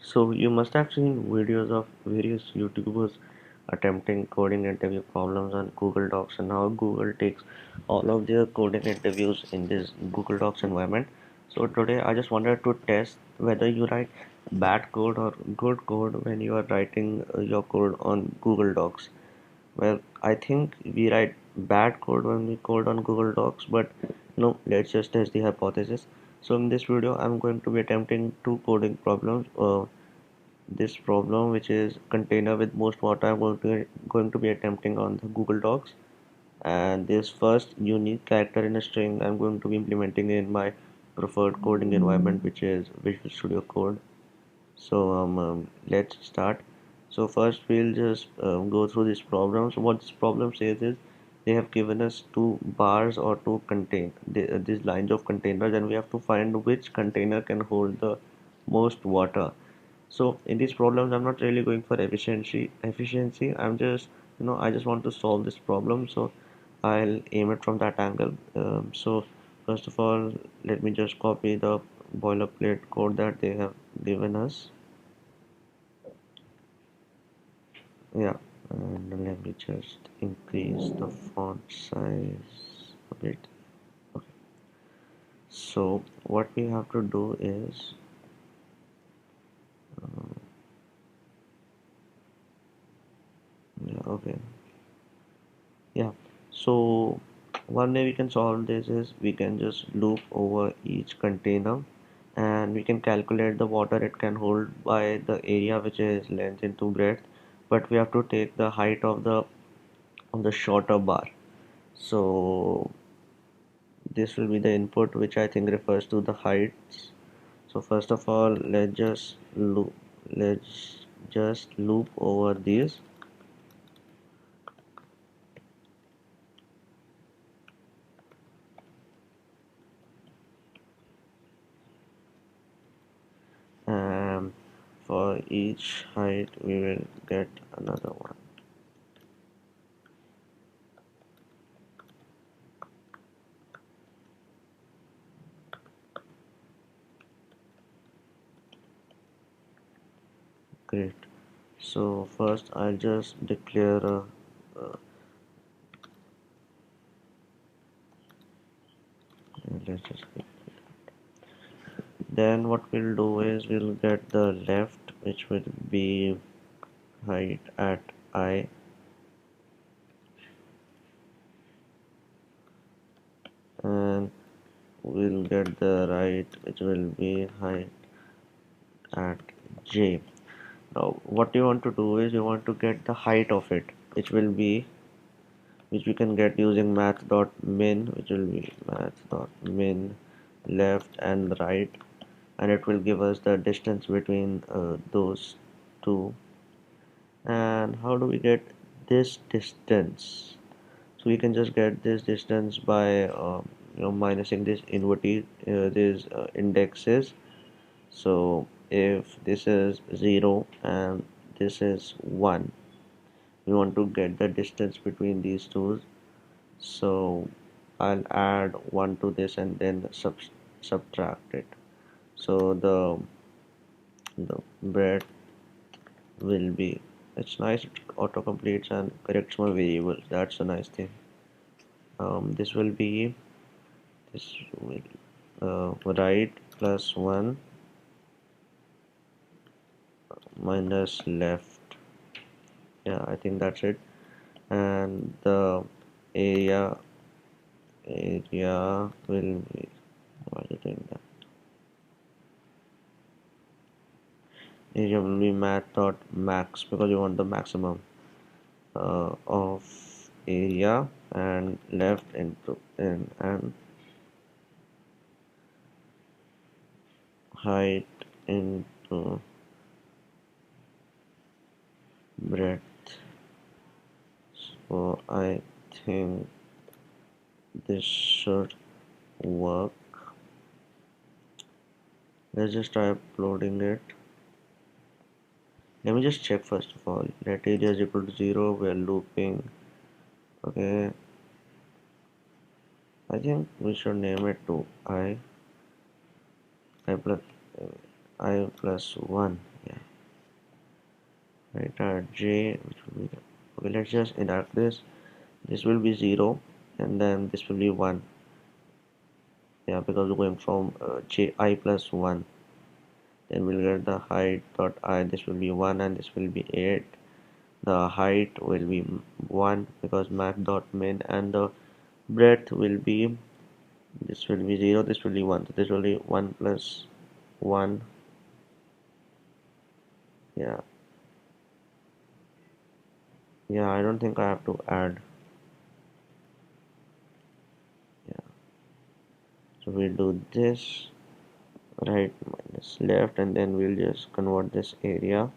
So you must have seen videos of various YouTubers attempting coding interview problems on Google Docs and how Google takes all of their coding interviews in this Google Docs environment. So today I just wanted to test whether you write bad code or good code when you are writing your code on Google Docs. Well, I think we write bad code when we code on Google Docs, but no, let's just test the hypothesis. So in this video, I'm going to be attempting two coding problems. This problem, which is container with most water, I'm going to be attempting on the Google Docs, and this first unique character in a string I'm going to be implementing in my preferred coding environment, which is Visual Studio Code. So let's start. So first we'll just go through this problem. So what this problem says is they have given us two bars or two these lines of containers, and we have to find which container can hold the most water. So in these problems I'm not really going for efficiency. I'm just, I just want to solve this problem, so I'll aim it from that angle. So first of all, let me just copy the boilerplate code that they have given us. Yeah, and let me just increase the font size a bit. Okay. So what we have to do is yeah, okay. Yeah, so one way we can solve this is we can just loop over each container, and we can calculate the water it can hold by the area, which is length into breadth, but we have to take the height of the shorter bar. So this will be the input, which I think refers to the heights. So first of all, let's just loop over these. And for each height we will get another one. Great. So first I'll just declare uh, let's just then what we'll do is we'll get the left, which will be height at I, and we'll get the right, which will be height at J. Now what you want to do is you want to get the height of it, which we can get using math.min, which will be math.min left and right, and it will give us the distance between those two. And how do we get this distance? So we can just get this distance by minusing this these indexes. So if this is 0 and this is 1, we want to get the distance between these two. So I'll add 1 to this and then subtract it. So the breadth will be, it's nice, it auto completes and corrects my variables. That's a nice thing. This will be, this will right plus 1 minus left. Yeah, I think that's it. And the area area will be, why is it doing that? Area will be math dot max, because you want the maximum of area, and left into in and height into breadth. So I think this should work. Let's just try uploading it. Let me just check first of all. Let area is equal to 0. We are looping. Okay. I think we should name it to I plus I plus 1. Yeah. right? J, which will be okay. Let's just enact this. This will be 0, and then this will be 1. Yeah, because we're going from j I plus 1. Then we'll get the height dot I. This will be 1, and this will be 8. The height will be 1 because max dot min, and the breadth will be, this will be 0. This will be 1. So this will be 1 plus 1. Yeah, yeah. I don't think I have to add. Yeah. So we'll do this right minus left, and then we'll just convert this area,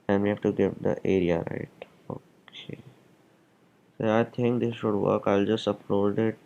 and we have to give the area, right? Okay. So I think this should work. I'll just upload it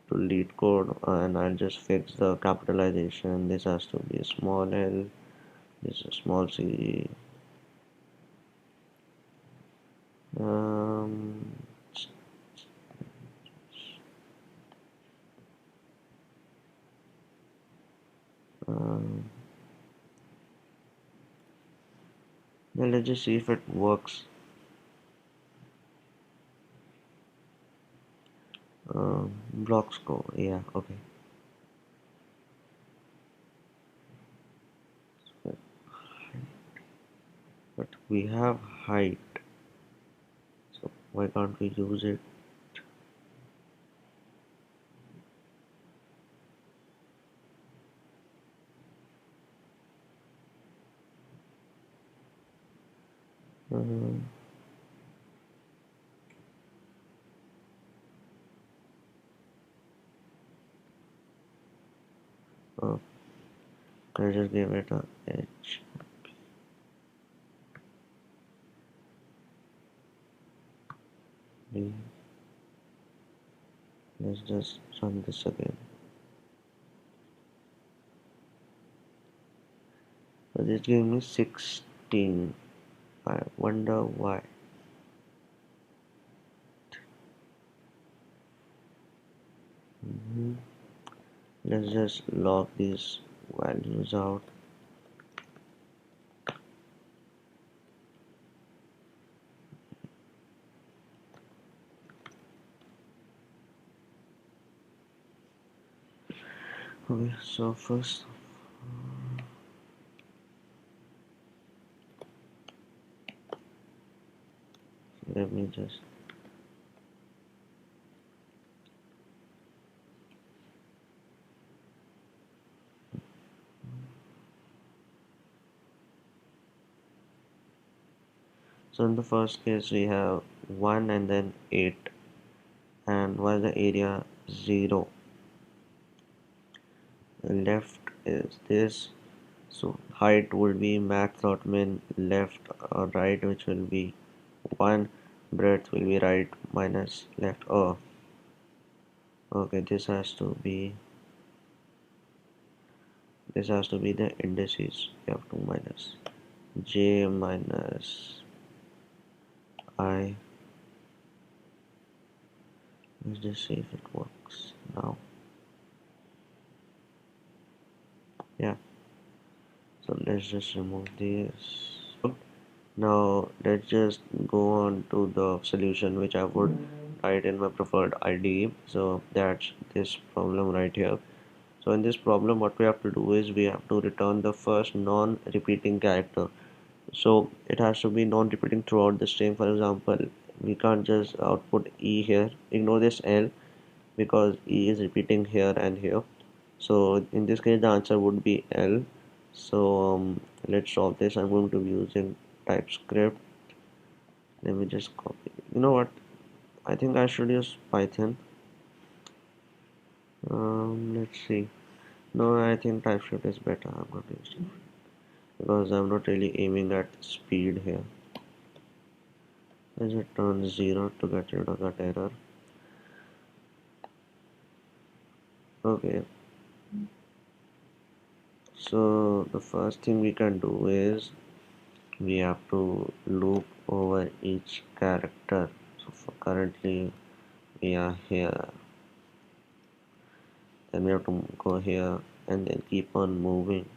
to lead code, and I'll just fix the capitalization. This has to be small l, this is small c. Um, um, yeah, let's just see if it works. Blocks code, yeah, okay. But we have height, so why can't we use it? Um, oh, I just give it a edge. B. Let's just run this again. So this gave me 16. I wonder why. Mhm. Let's just log these values out. Okay, so first, let me just, so in the first case we have 1 and then 8, and while the area 0, left is this, so height would be max dot min left or right, which will be 1, breadth will be right minus left. Oh, okay, this has to be the indices. You have to minus j minus I. Let's just see if it works now. Yeah, so let's just remove this. Now let's just go on to the solution which I would write in my preferred IDE. So that's this problem right here. So in this problem what we have to do is we have to return the first non-repeating character. So it has to be non-repeating throughout the string. For example, we can't just output E here. Ignore this L because E is repeating here and here. So in this case the answer would be L. So let's solve this. I'm going to be using TypeScript. Let me just copy. You know what? I think I should use Python. Let's see. No, I think TypeScript is better. I'm going to use it because I'm not really aiming at speed here. Let's return 0 to get rid of that error. Okay. So the first thing we can do is we have to loop over each character. So for currently we are here, then we have to go here and then keep on moving,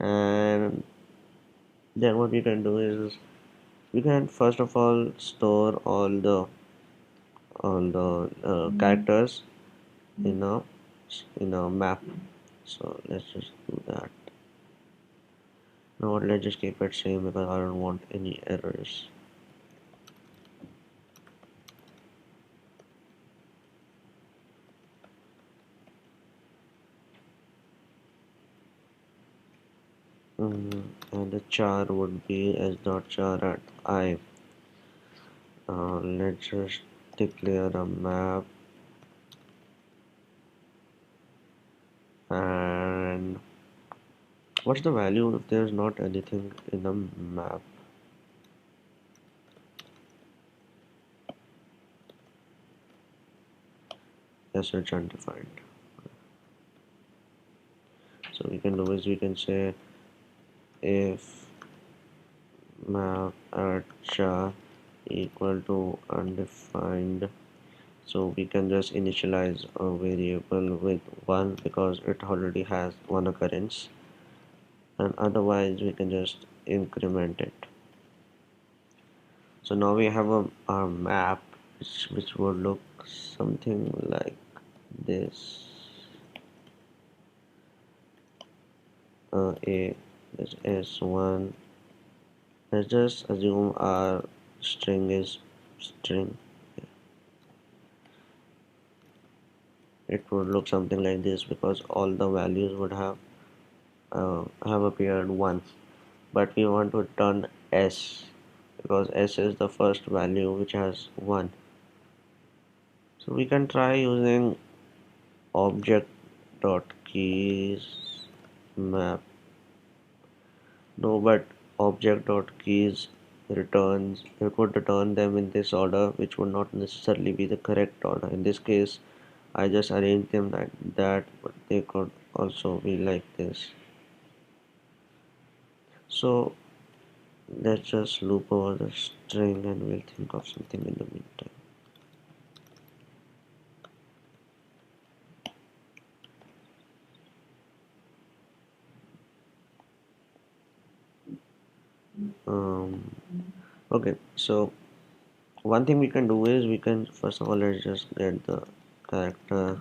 and Then what we can do is we can first of all store all the characters in a map. So let's just do that. Now let's just keep it same because I don't want any errors. And the char would be s dot char at I. Let's just declare a map, and what's the value if there's not anything in the map? Yes, it's undefined. So we can do is we can say if map at char equal to undefined. So we can just initialize a variable with 1 because it already has one occurrence, and otherwise we can just increment it. So now we have our map which would look something like this. This S1. Let's just assume our string is string. It would look something like this because all the values would have appeared once. But we want to return S because S is the first value which has 1. So we can try using object dot keys map. No, but object dot keys returns, it would return them in this order, which would not necessarily be the correct order. In this case I just arranged them like that, but they could also be like this. So let's just loop over the string and we'll think of something in the meantime. Okay, so one thing we can do is we can first of all let's just get the character.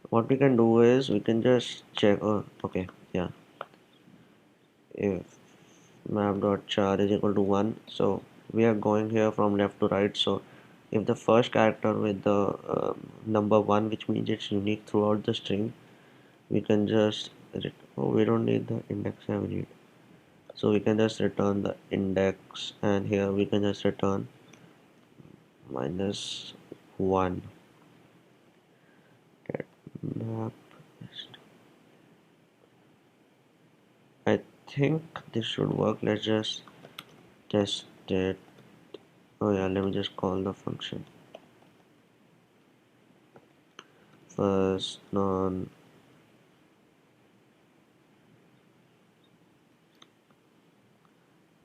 What we can do is we can just check. Oh, okay, yeah. If map.char is equal to 1, so we are going here from left to right. So if the first character with the number 1, which means it's unique throughout the string, we can just we don't need the index 7. So we can just return the index, and here we can just return -1. Get map. I think this should work. Let's just test it. Oh yeah, let me just call the function first non,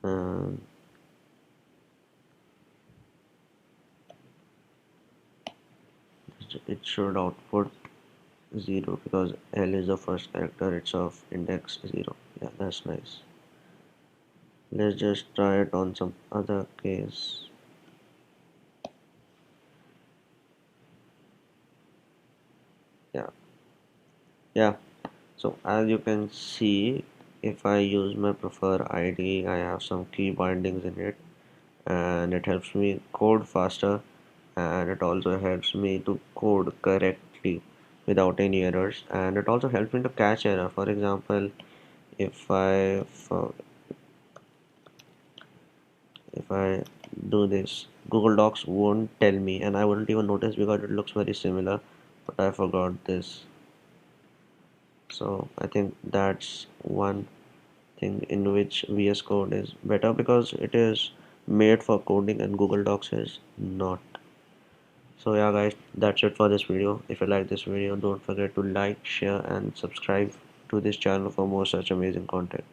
and it should output 0 because L is the first character. It's of index 0. Yeah, that's nice. Let's just try it on some other case. Yeah, yeah. So as you can see, if I use my prefer ID, I have some key bindings in it, and it helps me code faster, and it also helps me to code correctly without any errors, and it also helps me to catch error. For example, if I do this, Google Docs won't tell me, and I wouldn't even notice because it looks very similar, but I forgot this. So I think that's one thing in which VS Code is better because it is made for coding and Google Docs is not. So yeah guys, that's it for this video. If you like this video, don't forget to like, share and subscribe to this channel for more such amazing content.